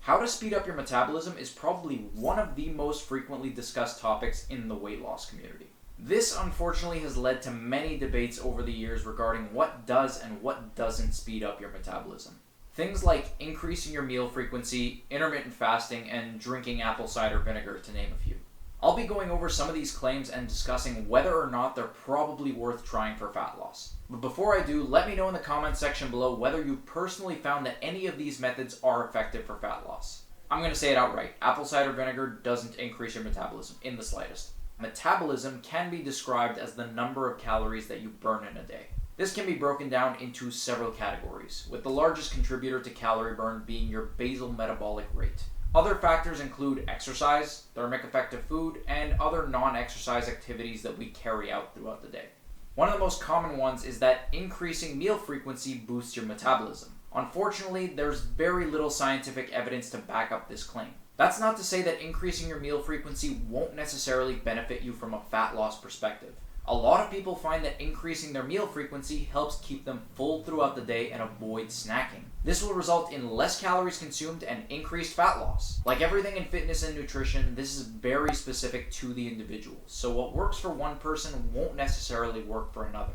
How to speed up your metabolism is probably one of the most frequently discussed topics in the weight loss community. This unfortunately has led to many debates over the years regarding what does and what doesn't speed up your metabolism. Things like increasing your meal frequency, intermittent fasting, and drinking apple cider vinegar, to name a few. I'll be going over some of these claims and discussing whether or not they're probably worth trying for fat loss. But before I do, let me know in the comments section below whether you personally found that any of these methods are effective for fat loss. I'm going to say it outright. Apple cider vinegar doesn't increase your metabolism in the slightest. Metabolism can be described as the number of calories that you burn in a day. This can be broken down into several categories, with the largest contributor to calorie burn being your basal metabolic rate. Other factors include exercise, thermic effect of food, and other non-exercise activities that we carry out throughout the day. One of the most common ones is that increasing meal frequency boosts your metabolism. Unfortunately, there's very little scientific evidence to back up this claim. That's not to say that increasing your meal frequency won't necessarily benefit you from a fat loss perspective. A lot of people find that increasing their meal frequency helps keep them full throughout the day and avoid snacking. This will result in less calories consumed and increased fat loss. Like everything in fitness and nutrition, this is very specific to the individual, so what works for one person won't necessarily work for another.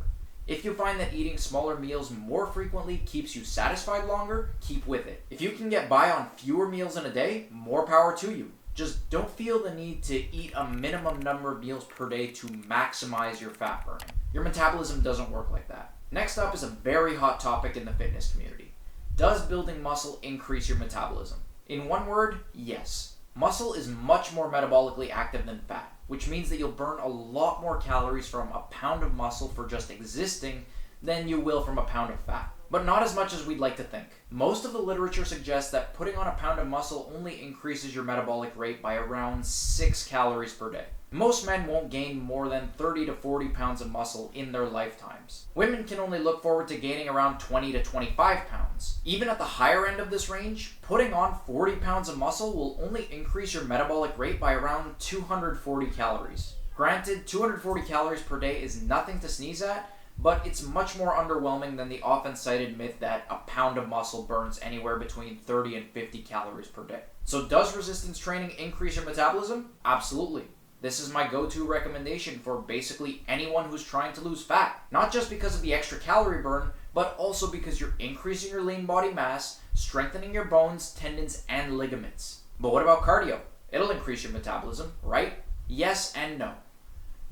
If you find that eating smaller meals more frequently keeps you satisfied longer, keep with it. If you can get by on fewer meals in a day, more power to you. Just don't feel the need to eat a minimum number of meals per day to maximize your fat burning. Your metabolism doesn't work like that. Next up is a very hot topic in the fitness community. Does building muscle increase your metabolism? In one word, yes. Muscle is much more metabolically active than fat, which means that you'll burn a lot more calories from a pound of muscle for just existing than you will from a pound of fat. But not as much as we'd like to think. Most of the literature suggests that putting on a pound of muscle only increases your metabolic rate by around 6 calories per day. Most men won't gain more than 30 to 40 pounds of muscle in their lifetimes. Women can only look forward to gaining around 20 to 25 pounds. Even at the higher end of this range, putting on 40 pounds of muscle will only increase your metabolic rate by around 240 calories. Granted, 240 calories per day is nothing to sneeze at, but it's much more underwhelming than the often cited myth that a pound of muscle burns anywhere between 30 and 50 calories per day. So does resistance training increase your metabolism? Absolutely. This is my go-to recommendation for basically anyone who's trying to lose fat. Not just because of the extra calorie burn, but also because you're increasing your lean body mass, strengthening your bones, tendons, and ligaments. But what about cardio? It'll increase your metabolism, right? Yes and no.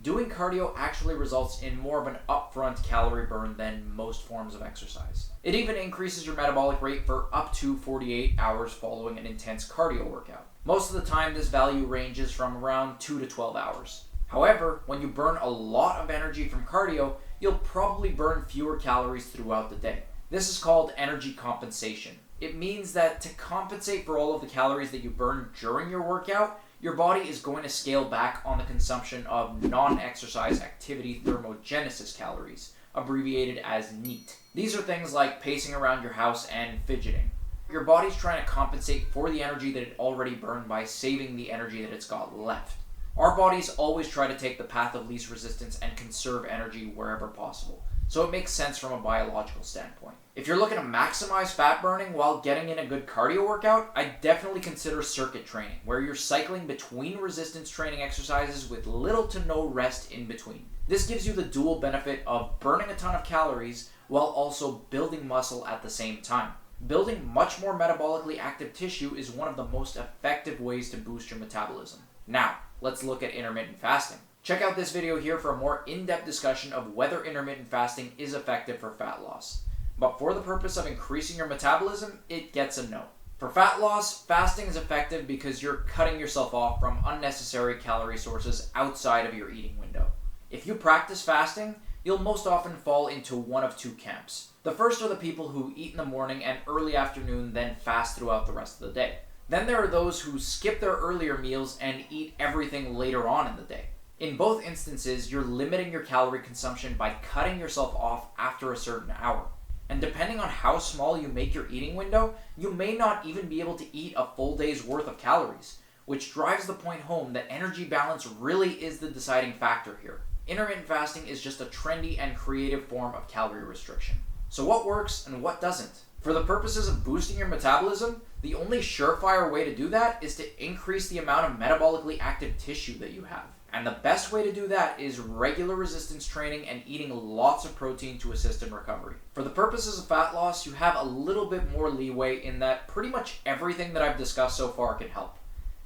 Doing cardio actually results in more of an upfront calorie burn than most forms of exercise. It even increases your metabolic rate for up to 48 hours following an intense cardio workout. Most of the time, this value ranges from around 2 to 12 hours. However, when you burn a lot of energy from cardio, you'll probably burn fewer calories throughout the day. This is called energy compensation. It means that to compensate for all of the calories that you burn during your workout, your body is going to scale back on the consumption of non-exercise activity thermogenesis calories, abbreviated as NEAT. These are things like pacing around your house and fidgeting. Your body's trying to compensate for the energy that it already burned by saving the energy that it's got left. Our bodies always try to take the path of least resistance and conserve energy wherever possible, so it makes sense from a biological standpoint. If you're looking to maximize fat burning while getting in a good cardio workout, I definitely consider circuit training, where you're cycling between resistance training exercises with little to no rest in between. This gives you the dual benefit of burning a ton of calories while also building muscle at the same time. Building much more metabolically active tissue is one of the most effective ways to boost your metabolism. Now, let's look at intermittent fasting. Check out this video here for a more in-depth discussion of whether intermittent fasting is effective for fat loss. But for the purpose of increasing your metabolism, it gets a no. For fat loss, fasting is effective because you're cutting yourself off from unnecessary calorie sources outside of your eating window. If you practice fasting, you'll most often fall into one of two camps. The first are the people who eat in the morning and early afternoon, then fast throughout the rest of the day. Then there are those who skip their earlier meals and eat everything later on in the day. In both instances, you're limiting your calorie consumption by cutting yourself off after a certain hour. And depending on how small you make your eating window, you may not even be able to eat a full day's worth of calories, which drives the point home that energy balance really is the deciding factor here. Intermittent fasting is just a trendy and creative form of calorie restriction. So what works and what doesn't? For the purposes of boosting your metabolism, the only surefire way to do that is to increase the amount of metabolically active tissue that you have. And the best way to do that is regular resistance training and eating lots of protein to assist in recovery. For the purposes of fat loss, you have a little bit more leeway in that pretty much everything that I've discussed so far can help.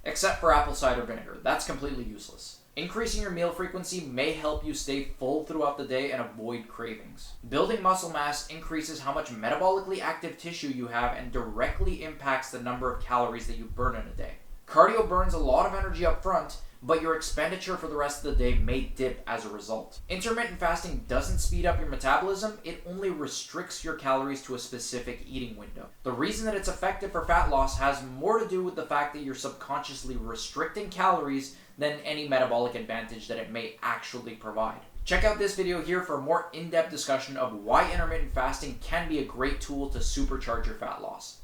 Except for apple cider vinegar. That's completely useless. Increasing your meal frequency may help you stay full throughout the day and avoid cravings. Building muscle mass increases how much metabolically active tissue you have and directly impacts the number of calories that you burn in a day. Cardio burns a lot of energy up front, but your expenditure for the rest of the day may dip as a result. Intermittent fasting doesn't speed up your metabolism, it only restricts your calories to a specific eating window. The reason that it's effective for fat loss has more to do with the fact that you're subconsciously restricting calories than any metabolic advantage that it may actually provide. Check out this video here for a more in-depth discussion of why intermittent fasting can be a great tool to supercharge your fat loss.